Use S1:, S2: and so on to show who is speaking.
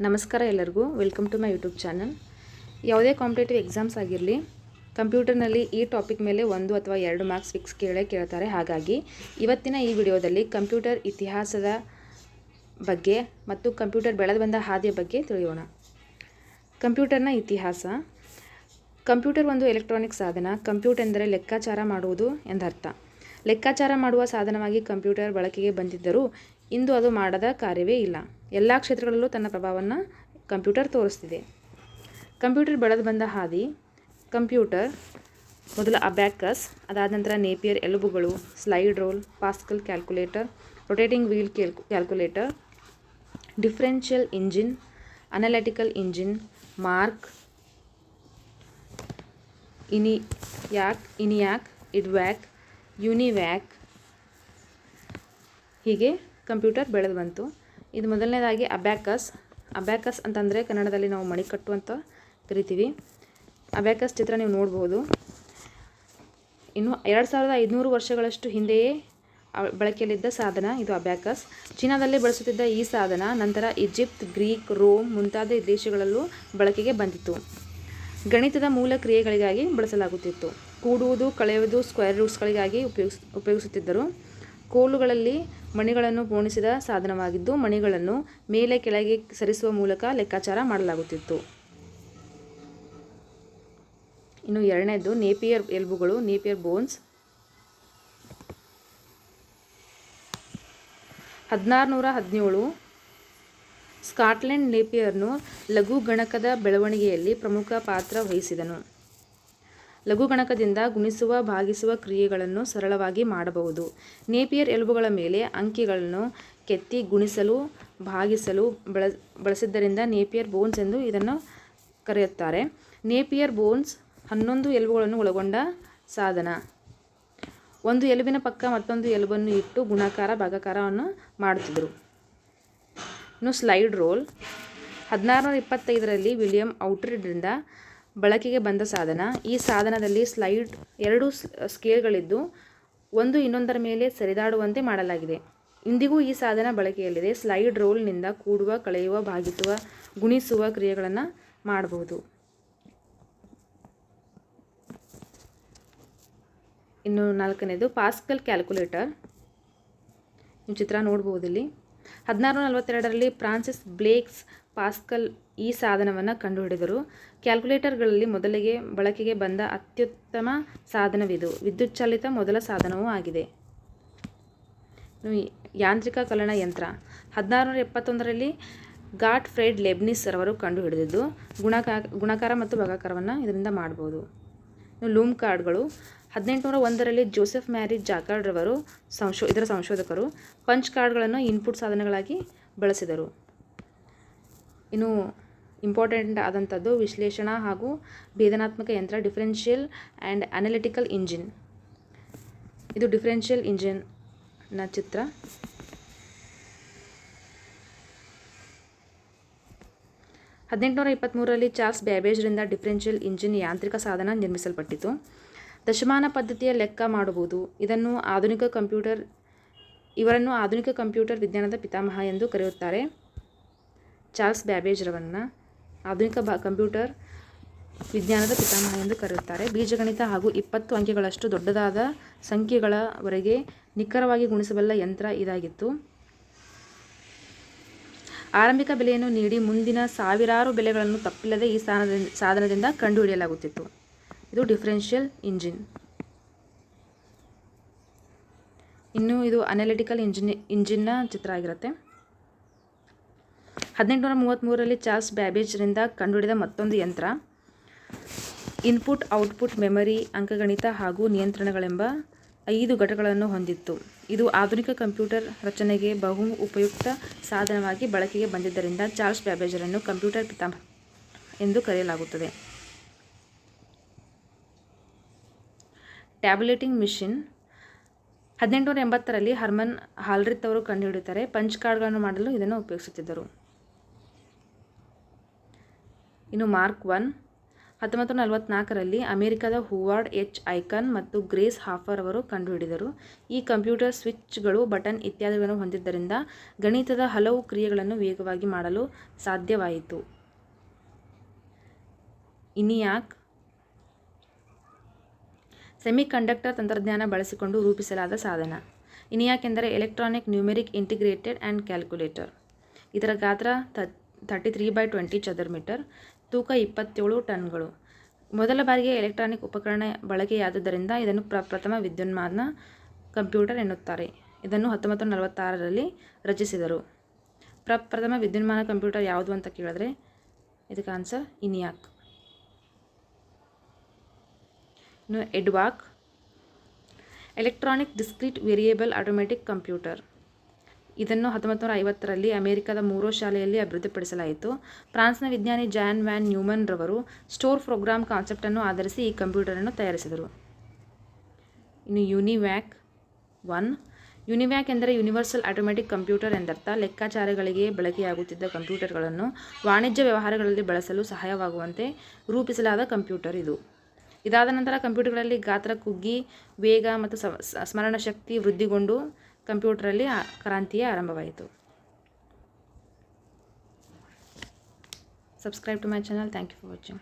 S1: ನಮಸ್ಕಾರ ಎಲ್ಲರಿಗೂ welcome to my YouTube channel. ಯಾವುದೇ ಕಾಂಪಿಟೇಟಿವ್ ಎಕ್ಸಾಮ್ಸ್ ಆಗಿರಲಿ, ಕಂಪ್ಯೂಟರ್ನಲ್ಲಿ ಈ ಟಾಪಿಕ್ ಮೇಲೆ 1 ಅಥವಾ 2 ಮಾರ್ಕ್ಸ್ ಫಿಕ್ಸ್ ಕೇಳ್ತಾರೆ. ಹಾಗಾಗಿ ಇವತ್ತಿನ ಈ ವಿಡಿಯೋದಲ್ಲಿ ಕಂಪ್ಯೂಟರ್ ಇತಿಹಾಸದ ಬಗ್ಗೆ ಮತ್ತು ಕಂಪ್ಯೂಟರ್ ಬೆಳೆದು ಬಂದ ಹಾದಿಯ ಬಗ್ಗೆ ತಿಳಿಯೋಣ. ಕಂಪ್ಯೂಟರ್ನ ಇತಿಹಾಸ. ಕಂಪ್ಯೂಟರ್ ಒಂದು ಎಲೆಕ್ಟ್ರಾನಿಕ್ ಸಾಧನ. ಕಂಪ್ಯೂಟರ್ ಎಂದರೆ ಲೆಕ್ಕಾಚಾರ ಮಾಡುವುದು ಎಂದರ್ಥ. ಲೆಕ್ಕಾಚಾರ ಮಾಡುವ ಸಾಧನವಾಗಿ ಕಂಪ್ಯೂಟರ್ ಬಳಕೆಗೆ ಬಂದಿದ್ದರೂ ಇಂದು ಅದು ಮಾಡದ ಕಾರ್ಯವೇ ಇಲ್ಲ. ಎಲ್ಲ ಕ್ಷೇತ್ರಗಳಲ್ಲೂ ತನ್ನ ಪ್ರಭಾವವನ್ನು ಕಂಪ್ಯೂಟರ್ ತೋರಿಸ್ತಿದೆ. ಕಂಪ್ಯೂಟರ್ ಬೆಳೆದು ಬಂದ ಹಾದಿ. ಕಂಪ್ಯೂಟರ್ ಮೊದಲು ಅಬ್ಯಾಕಸ್, ಅದಾದ ನಂತರ ನೇಪಿಯರ್ ಎಲುಬುಗಳು, slide rule, Pascal calculator, rotating wheel calculator, differential engine, analytical engine, Mark, ENIAC, EDVAC, UNIVAC, ಹೀಗೆ ಕಂಪ್ಯೂಟರ್ ಬೆಳೆದು ಬಂತು. ಇದು ಮೊದಲನೇದಾಗಿ ಅಬ್ಯಾಕಸ್ ಅಂತಂದರೆ ಕನ್ನಡದಲ್ಲಿ ನಾವು ಮಣಿಕಟ್ಟು ಅಂತ ಕರಿತೀವಿ. ಅಬ್ಯಾಕಸ್ ಚಿತ್ರ ನೀವು ನೋಡ್ಬೋದು. ಇನ್ನು 2500 ವರ್ಷಗಳಷ್ಟು ಹಿಂದೆಯೇ ಬಳಕೆಯಲ್ಲಿದ್ದ ಸಾಧನ ಇದು ಅಬ್ಯಾಕಸ್. ಚೀನಾದಲ್ಲಿ ಬಳಸುತ್ತಿದ್ದ ಈ ಸಾಧನ ನಂತರ ಈಜಿಪ್ಟ್, ಗ್ರೀಕ್, ರೋಮ್ ಮುಂತಾದ ದೇಶಗಳಲ್ಲೂ ಬಳಕೆಗೆ ಬಂದಿತ್ತು. ಗಣಿತದ ಮೂಲ ಕ್ರಿಯೆಗಳಿಗಾಗಿ ಬಳಸಲಾಗುತ್ತಿತ್ತು. ಕೂಡುವುದು, ಕಳೆಯುವುದು, ಸ್ಕ್ವೇರ್ ರೂಟ್ಸ್ಗಳಿಗಾಗಿ ಉಪಯೋಗಿಸುತ್ತಿದ್ದರು. ಕೋಲುಗಳಲ್ಲಿ ಮಣಿಗಳನ್ನು ಪೋಣಿಸಿದ ಸಾಧನವಾಗಿದ್ದು, ಮಣಿಗಳನ್ನು ಮೇಲೆ ಕೆಳಗೆ ಸರಿಸುವ ಮೂಲಕ ಲೆಕ್ಕಾಚಾರ ಮಾಡಲಾಗುತ್ತಿತ್ತು. ಇನ್ನು ಎರಡನೇದು ನೇಪಿಯರ್ ಎಲುಬುಗಳು, ನೇಪಿಯರ್ ಬೋನ್ಸ್. 1617 ಸ್ಕಾಟ್ಲೆಂಡ್ ನೇಪಿಯರ್ನು ಲಘು ಗಣಕದ ಬೆಳವಣಿಗೆಯಲ್ಲಿ ಪ್ರಮುಖ ಪಾತ್ರ ವಹಿಸಿದನು. ಲಘುಗಣಕದಿಂದ ಗುಣಿಸುವ, ಭಾಗಿಸುವ ಕ್ರಿಯೆಗಳನ್ನು ಸರಳವಾಗಿ ಮಾಡಬಹುದು. ನೇಪಿಯರ್ ಎಲುಬುಗಳ ಮೇಲೆ ಅಂಕಿಗಳನ್ನು ಕೆತ್ತಿ ಗುಣಿಸಲು, ಭಾಗಿಸಲು ಬಳಸಿದ್ದರಿಂದ ನೇಪಿಯರ್ ಬೋನ್ಸ್ ಎಂದು ಇದನ್ನು ಕರೆಯುತ್ತಾರೆ. ನೇಪಿಯರ್ ಬೋನ್ಸ್ 11 ಎಲುಬುಗಳನ್ನು ಒಳಗೊಂಡ ಸಾಧನ. ಒಂದು ಎಲುಬಿನ ಪಕ್ಕ ಮತ್ತೊಂದು ಎಲುಬನ್ನು ಇಟ್ಟು ಗುಣಾಕಾರ, ಭಾಗಾಕಾರವನ್ನು ಮಾಡುತ್ತಿದ್ದರು. ಇನ್ನು ಸ್ಲೈಡ್ ರೋಲ್ 1625ರಲ್ಲಿ ವಿಲಿಯಂ ಔಟ್ರಿಡ್ರಿಂದ ಬಳಕೆಗೆ ಬಂದ ಸಾಧನ. ಈ ಸಾಧನದಲ್ಲಿ 2 ಸ್ಕೇಲ್ಗಳಿದ್ದು ಒಂದು ಇನ್ನೊಂದರ ಮೇಲೆ ಸರಿದಾಡುವಂತೆ ಮಾಡಲಾಗಿದೆ. ಇಂದಿಗೂ ಈ ಸಾಧನ ಬಳಕೆಯಲ್ಲಿದೆ. ಸ್ಲೈಡ್ ರೋಲ್ನಿಂದ ಕೂಡುವ, ಕಳೆಯುವ, ಭಾಗಿಸುವ, ಗುಣಿಸುವ ಕ್ರಿಯೆಗಳನ್ನು ಮಾಡಬಹುದು. ಇನ್ನು 4ನೇದು ಪಾಸ್ಕಲ್ ಕ್ಯಾಲ್ಕುಲೇಟರ್. ನೀವು ಚಿತ್ರ ನೋಡ್ಬೋದು ಇಲ್ಲಿ. 1642ರಲ್ಲಿ ಫ್ರಾನ್ಸಿಸ್ ಬ್ಲೇಕ್ಸ್ ಪಾಸ್ಕಲ್ ಈ ಸಾಧನವನ್ನು ಕಂಡುಹಿಡಿದರು. ಕ್ಯಾಲ್ಕುಲೇಟರ್ಗಳಲ್ಲಿ ಮೊದಲಿಗೆ ಬಳಕೆಗೆ ಬಂದ ಅತ್ಯುತ್ತಮ ಸಾಧನವಿದು. ವಿದ್ಯುತ್ ಚಾಲಿತ ಮೊದಲ ಸಾಧನವೂ ಆಗಿದೆ. ಯಾಂತ್ರಿಕ ಕಲನ ಯಂತ್ರ 1671ರಲ್ಲಿ ಗಾಟ್ಫ್ರೆಡ್ ಲೆಬ್ನಿಸ್ ರವರು ಕಂಡುಹಿಡಿದಿದ್ದು ಗುಣಾಕಾರ ಮತ್ತು ಭಾಗಾಕಾರವನ್ನು ಇದರಿಂದ ಮಾಡ್ಬೋದು. ಲೂಮ್ ಕಾರ್ಡ್ಗಳು 1801ರಲ್ಲಿ ಜೋಸೆಫ್ ಮ್ಯಾರಿ ಜಾಕಾರ್ಡ್ ರವರು ಇದರ ಸಂಶೋಧಕರು ಪಂಚ್ ಕಾರ್ಡ್ಗಳನ್ನು ಇನ್ಪುಟ್ ಸಾಧನಗಳಾಗಿ ಬಳಸಿದರು. ಇನ್ನು ಇಂಪಾರ್ಟೆಂಟ್ ಆದಂಥದ್ದು ವಿಶ್ಲೇಷಣಾ ಹಾಗೂ ಭೇದನಾತ್ಮಕ ಯಂತ್ರ, ಡಿಫರೆನ್ಷಿಯಲ್ ಆ್ಯಂಡ್ ಅನಲಿಟಿಕಲ್ ಇಂಜಿನ್. ಇದು ಡಿಫರೆನ್ಷಿಯಲ್ ಇಂಜಿನ್ನ ಚಿತ್ರ. - 1823ರಲ್ಲಿ ಚಾರ್ಲ್ಸ್ ಬ್ಯಾಬೇಜ್ರಿಂದ ಡಿಫರೆನ್ಷಿಯಲ್ ಇಂಜಿನ್ ಯಾಂತ್ರಿಕ ಸಾಧನ ನಿರ್ಮಿಸಲ್ಪಟ್ಟಿತು. ದಶಮಾನ ಪದ್ಧತಿಯ ಲೆಕ್ಕ ಮಾಡಬಹುದು. ಇವರನ್ನು ಆಧುನಿಕ ಕಂಪ್ಯೂಟರ್ ವಿಜ್ಞಾನದ ಪಿತಾಮಹ ಎಂದು ಕರೆಯುತ್ತಾರೆ. ಚಾರ್ಲ್ಸ್ ಬ್ಯಾಬೇಜ್ ರವರನ್ನು ಆಧುನಿಕ ಕಂಪ್ಯೂಟರ್ ವಿಜ್ಞಾನದ ಪಿತಾಮಹ ಎಂದು ಕರೆಯುತ್ತಾರೆ. ಬೀಜಗಣಿತ ಹಾಗೂ 20 ಅಂಕೆಗಳಷ್ಟು ದೊಡ್ಡದಾದ ಸಂಖ್ಯೆಗಳವರೆಗೆ ನಿಖರವಾಗಿ ಗುಣಿಸಬಲ್ಲ ಯಂತ್ರ ಇದಾಗಿತ್ತು. ಆರಂಭಿಕ ಬೆಲೆಯನ್ನು ನೀಡಿ ಮುಂದಿನ ಸಾವಿರಾರು ಬೆಲೆಗಳನ್ನು ತಪ್ಪಿಲ್ಲದೆ ಈ ಸಾಧನದಿಂದ ಕಂಡುಹಿಡಿಯಲಾಗುತ್ತಿತ್ತು. ಇದು ಡಿಫರೆನ್ಷಿಯಲ್ ಇಂಜಿನ್. ಇನ್ನು ಇದು ಅನಲಿಟಿಕಲ್ ಇಂಜಿನ್ನ ಚಿತ್ರ ಆಗಿರುತ್ತೆ. 1833ರಲ್ಲಿ ಚಾರ್ಲ್ಸ್ ಬ್ಯಾಬೇಜ್ರಿಂದ ಕಂಡುಹಿಡಿದ ಮತ್ತೊಂದು ಯಂತ್ರ ಇನ್ಪುಟ್, ಔಟ್ಪುಟ್, ಮೆಮರಿ, ಅಂಕಗಣಿತ ಹಾಗೂ ನಿಯಂತ್ರಣಗಳೆಂಬ 5 ಘಟಕಗಳನ್ನು ಹೊಂದಿತ್ತು. ಇದು ಆಧುನಿಕ ಕಂಪ್ಯೂಟರ್ ರಚನೆಗೆ ಬಹು ಉಪಯುಕ್ತ ಸಾಧನವಾಗಿ ಬಳಕೆಗೆ ಬಂದಿದ್ದರಿಂದ ಚಾರ್ಲ್ಸ್ ಬ್ಯಾಬೇಜರನ್ನು ಕಂಪ್ಯೂಟರ್ ಪಿತಾಮಹ ಎಂದು ಕರೆಯಲಾಗುತ್ತದೆ. ಟ್ಯಾಬ್ಯುಲೇಟಿಂಗ್ ಮಿಷಿನ್ 1880ರಲ್ಲಿ ಹರ್ಮನ್ ಹಾಲ್ರಿತ್ ಅವರು ಕಂಡುಹಿಡಿಯುತ್ತಾರೆ. ಪಂಚ್ ಕಾರ್ಡ್ಗಳನ್ನು ಮಾಡಲು ಇದನ್ನು ಉಪಯೋಗಿಸುತ್ತಿದ್ದರು. ಇನ್ನು ಮಾರ್ಕ್ 1 1944ರಲ್ಲಿ ಅಮೆರಿಕದ ಹುವಾರ್ಡ್ ಎಚ್ ಐಕನ್ ಮತ್ತು ಗ್ರೇಸ್ ಹಾಫರ್ ಅವರು ಕಂಡುಹಿಡಿದರು. ಈ ಕಂಪ್ಯೂಟರ್ ಸ್ವಿಚ್ಗಳು ಬಟನ್ ಇತ್ಯಾದಿಗಳನ್ನು ಹೊಂದಿದ್ದರಿಂದ ಗಣಿತದ ಹಲವು ಕ್ರಿಯೆಗಳನ್ನು ವೇಗವಾಗಿ ಮಾಡಲು ಸಾಧ್ಯವಾಯಿತು. ಇನಿಯಾಕ್ ಸೆಮಿಕಂಡಕ್ಟರ್ ತಂತ್ರಜ್ಞಾನ ಬಳಸಿಕೊಂಡು ರೂಪಿಸಲಾದ ಸಾಧನ. ಇನಿಯಾಕ್ ಎಂದರೆ electronic numeric integrated and calculator. ಇದರ ಗಾತ್ರ 33/20 ಚದರ ಮೀಟರ್, ತೂಕ 27 ಟನ್ಗಳು. ಮೊದಲ ಬಾರಿಗೆ ಎಲೆಕ್ಟ್ರಾನಿಕ್ ಉಪಕರಣ ಬಳಕೆಯಾದುದರಿಂದ ಇದನ್ನು ಪ್ರಥಮ ವಿದ್ಯುನ್ಮಾನ ಕಂಪ್ಯೂಟರ್ ಎನ್ನುತ್ತಾರೆ. ಇದನ್ನು 1946ರಲ್ಲಿ ರಚಿಸಿದರು. ಪ್ರಥಮ ವಿದ್ಯುನ್ಮಾನ ಕಂಪ್ಯೂಟರ್ ಯಾವುದು ಅಂತ ಕೇಳಿದ್ರೆ ಇದಕ್ಕೆ ಆನ್ಸರ್ ಇನಿಯಾಕ್. ಇನ್ನು EDVAC electronic discrete variable automatic computer. ಇದನ್ನು 1950ರಲ್ಲಿ ಅಮೆರಿಕದ ಮೂರೋ ಶಾಲೆಯಲ್ಲಿ ಅಭಿವೃದ್ಧಿಪಡಿಸಲಾಯಿತು. ಫ್ರಾನ್ಸ್ನ ವಿಜ್ಞಾನಿ ಜಾನ್ ವ್ಯಾನ್ ನ್ಯೂಮನ್ ರವರು ಸ್ಟೋರ್ ಪ್ರೋಗ್ರಾಮ್ ಕಾನ್ಸೆಪ್ಟನ್ನು ಆಧರಿಸಿ ಈ ಕಂಪ್ಯೂಟರನ್ನು ತಯಾರಿಸಿದರು. ಇನ್ನು ಯುನಿವ್ಯಾಕ್ 1. ಯುನಿವ್ಯಾಕ್ ಎಂದರೆ ಯೂನಿವರ್ಸಲ್ ಆಟೋಮೆಟಿಕ್ ಕಂಪ್ಯೂಟರ್ ಎಂದರ್ಥ. ಲೆಕ್ಕಾಚಾರಗಳಿಗೆ ಬಳಕೆಯಾಗುತ್ತಿದ್ದ ಕಂಪ್ಯೂಟರ್ಗಳನ್ನು ವಾಣಿಜ್ಯ ವ್ಯವಹಾರಗಳಲ್ಲಿ ಬಳಸಲು ಸಹಾಯವಾಗುವಂತೆ ರೂಪಿಸಲಾದ ಕಂಪ್ಯೂಟರ್ ಇದು. ಇದಾದ ನಂತರ ಕಂಪ್ಯೂಟರ್ಗಳಲ್ಲಿ ಗಾತ್ರ ಕುಗ್ಗಿ ವೇಗ ಮತ್ತು ಸ್ಮರಣ ಶಕ್ತಿ ವೃದ್ಧಿಗೊಂಡು ಕಂಪ್ಯೂಟರಲ್ಲಿ ಕ್ರಾಂತಿಯೇ ಆರಂಭವಾಯಿತು. Subscribe to my channel. Thank you for watching.